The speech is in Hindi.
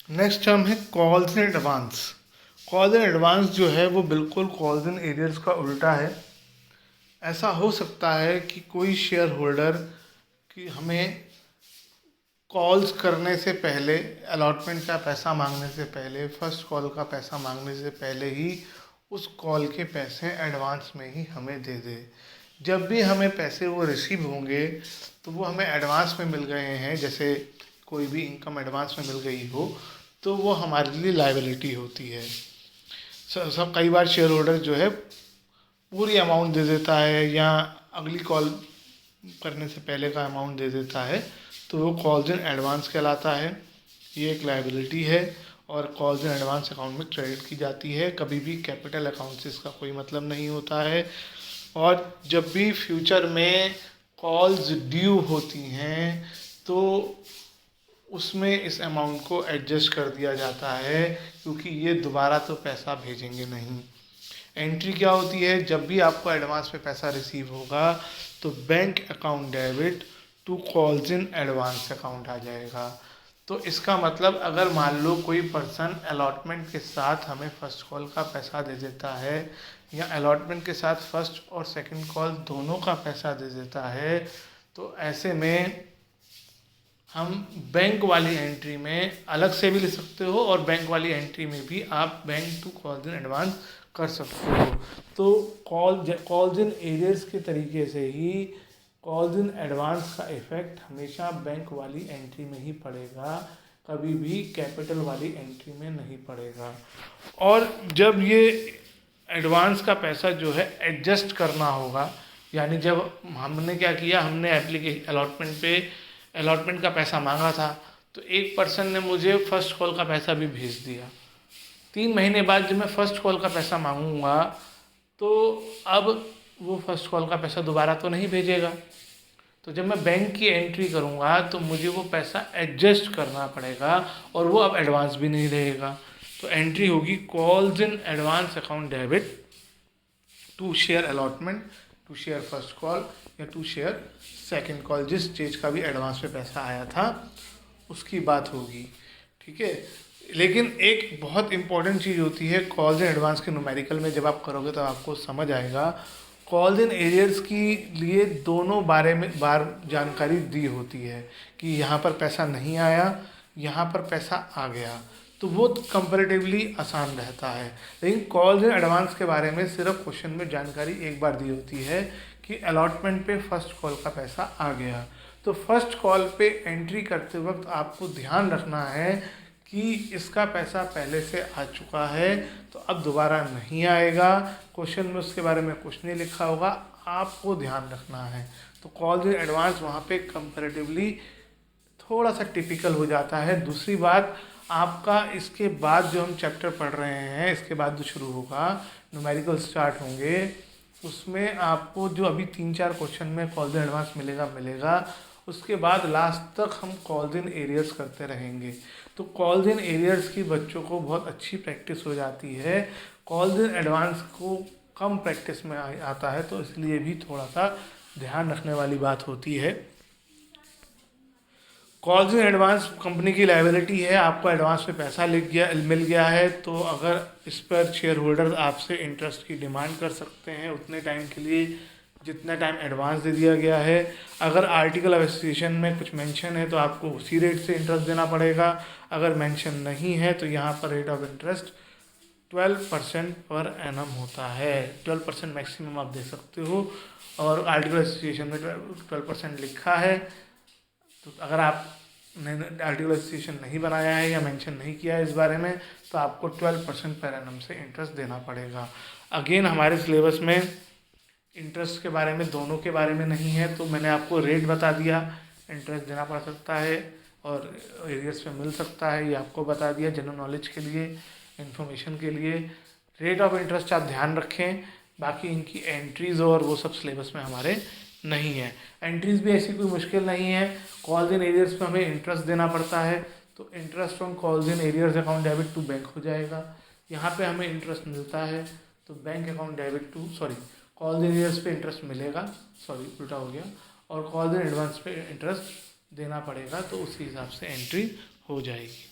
नेक्स्ट टर्म है calls in advance. Calls in advance जो है वो बिल्कुल कॉल्स इन एरियर्स का उल्टा है। ऐसा हो सकता है कि कोई शेयर होल्डर कि हमें कॉल्स करने से पहले, अलॉटमेंट का पैसा मांगने से पहले, फर्स्ट कॉल का पैसा मांगने से पहले ही उस कॉल के पैसे एडवांस में ही हमें दे दे। जब भी हमें पैसे वो रिसीव होंगे तो वो हमें एडवांस में मिल गए हैं, जैसे कोई भी इनकम एडवांस में मिल गई हो, तो वो हमारे लिए लायबिलिटी होती है। सब कई बार शेयर होल्डर जो है पूरी अमाउंट दे देता है या अगली कॉल करने से पहले का अमाउंट दे देता है, तो वो कॉल्स इन एडवांस कहलाता है। ये एक लायबिलिटी है और कॉल्स इन एडवांस अकाउंट में क्रेडिट की जाती है। कभी भी कैपिटल अकाउंट से इसका कोई मतलब नहीं होता है। और जब भी फ्यूचर में कॉल्स ड्यू होती हैं तो उसमें इस अमाउंट को एडजस्ट कर दिया जाता है, क्योंकि ये दोबारा तो पैसा भेजेंगे नहीं। एंट्री क्या होती है? जब भी आपको एडवांस में पैसा रिसीव होगा तो bank account debit to calls in advance account आ जाएगा। तो इसका मतलब अगर मान लो कोई पर्सन अलॉटमेंट के साथ हमें फर्स्ट कॉल का पैसा दे देता है या अलॉटमेंट के साथ फर्स्ट और सेकंड कॉल दोनों का पैसा दे देता है, तो ऐसे में हम बैंक वाली एंट्री में अलग से भी ले सकते हो और बैंक वाली एंट्री में भी आप bank to calls in advance कर सकते हो। तो कॉल्स इन एरियर्स के तरीके से ही कॉल्स इन एडवांस का इफेक्ट हमेशा बैंक वाली एंट्री में ही पड़ेगा, कभी भी कैपिटल वाली एंट्री में नहीं पड़ेगा। और जब ये एडवांस का पैसा जो है एडजस्ट करना होगा, यानी जब हमने क्या किया, हमने अलॉटमेंट का पैसा मांगा था, तो एक पर्सन ने मुझे फर्स्ट कॉल का पैसा भी भेज दिया। 3 महीने बाद जब मैं फर्स्ट कॉल का पैसा मांगूंगा तो अब वो फर्स्ट कॉल का पैसा दोबारा तो नहीं भेजेगा। तो जब मैं बैंक की एंट्री करूंगा तो मुझे वो पैसा एडजस्ट करना पड़ेगा और वो अब एडवांस भी नहीं रहेगा। तो एंट्री होगी calls in advance account debit to share allotment, to share first call या टू शेयर सेकंड कॉल, जिस चीज़ का भी एडवांस में पैसा आया था उसकी बात होगी। ठीक है। लेकिन एक बहुत इंपॉर्टेंट चीज़ होती है कॉल्स इन एडवांस के न्यूमेरिकल में, जब आप करोगे तो आपको समझ आएगा। कॉल्स इन एरियर्स की लिए दोनों बारे में जानकारी दी होती है कि यहाँ पर पैसा नहीं आया, यहाँ पर पैसा आ गया, तो वो कंपैरेटिवली आसान रहता है। लेकिन कॉल्स इन एडवांस के बारे में सिर्फ क्वेश्चन में जानकारी एक बार दी होती है कि अलॉटमेंट पे फर्स्ट कॉल का पैसा आ गया। तो फर्स्ट कॉल पे एंट्री करते वक्त आपको ध्यान रखना है कि इसका पैसा पहले से आ चुका है तो अब दोबारा नहीं आएगा। क्वेश्चन में उसके बारे में कुछ नहीं लिखा होगा, आपको ध्यान रखना है। तो कॉल्स इन एडवांस वहाँ पे कंपैरेटिवली थोड़ा सा टिपिकल हो जाता है। दूसरी बात, आपका इसके बाद जो हम चैप्टर पढ़ रहे हैं, इसके बाद जो शुरू होगा, न्यूमेरिकल स्टार्ट होंगे, उसमें आपको जो अभी 3-4 क्वेश्चन में कॉल्स इन एडवांस मिलेगा, उसके बाद लास्ट तक हम कॉल्स इन एरियर्स करते रहेंगे। तो कॉल्स इन एरियर्स की बच्चों को बहुत अच्छी प्रैक्टिस हो जाती है। कॉल्स इन एडवांस को कम प्रैक्टिस में आता है, तो इसलिए भी थोड़ा सा ध्यान रखने वाली बात होती है। कॉल्स इन एडवांस कंपनी की लायबिलिटी है। आपको एडवांस में पैसा मिल गया है, तो अगर इस पर शेयर होल्डर आपसे इंटरेस्ट की डिमांड कर सकते हैं उतने टाइम के लिए जितना टाइम एडवांस दे दिया गया है। अगर आर्टिकल ऑफ एसोसिएशन में कुछ मेंशन है तो आपको उसी रेट से इंटरेस्ट देना पड़ेगा। अगर मेंशन नहीं है तो यहाँ पर rate of interest 12% per annum होता है। 12% मैक्सिमम आप दे सकते हो और आर्टिकल एसोसिएशन में 12% लिखा है। तो अगर आपने आर्टिकल एसोसिएशन नहीं बनाया है या मेंशन नहीं किया है इस बारे में, तो आपको 12% पर एनम से इंटरेस्ट देना पड़ेगा। अगेन हमारे सिलेबस में इंटरेस्ट के बारे में, दोनों के बारे में नहीं है, तो मैंने आपको रेट बता दिया। इंटरेस्ट देना पड़ सकता है और एरियर्स पे मिल सकता है, ये आपको बता दिया जनरल नॉलेज के लिए, इन्फॉर्मेशन के लिए। रेट ऑफ इंटरेस्ट आप ध्यान रखें, बाकी इनकी एंट्रीज़ और वो सब सिलेबस में हमारे नहीं है। एंट्रीज़ भी ऐसी कोई मुश्किल नहीं है। कॉल्स इन एरियर्स पे हमें इंटरेस्ट देना पड़ता है, तो interest from calls in arrears account debit to bank हो जाएगा। यहाँ पे हमें इंटरेस्ट मिलता है तो bank account debit to calls in arrears पे इंटरेस्ट मिलेगा, उल्टा हो गया, और कॉल्स इन एडवांस पे इंटरेस्ट देना पड़ेगा, तो उसी हिसाब से एंट्री हो जाएगी।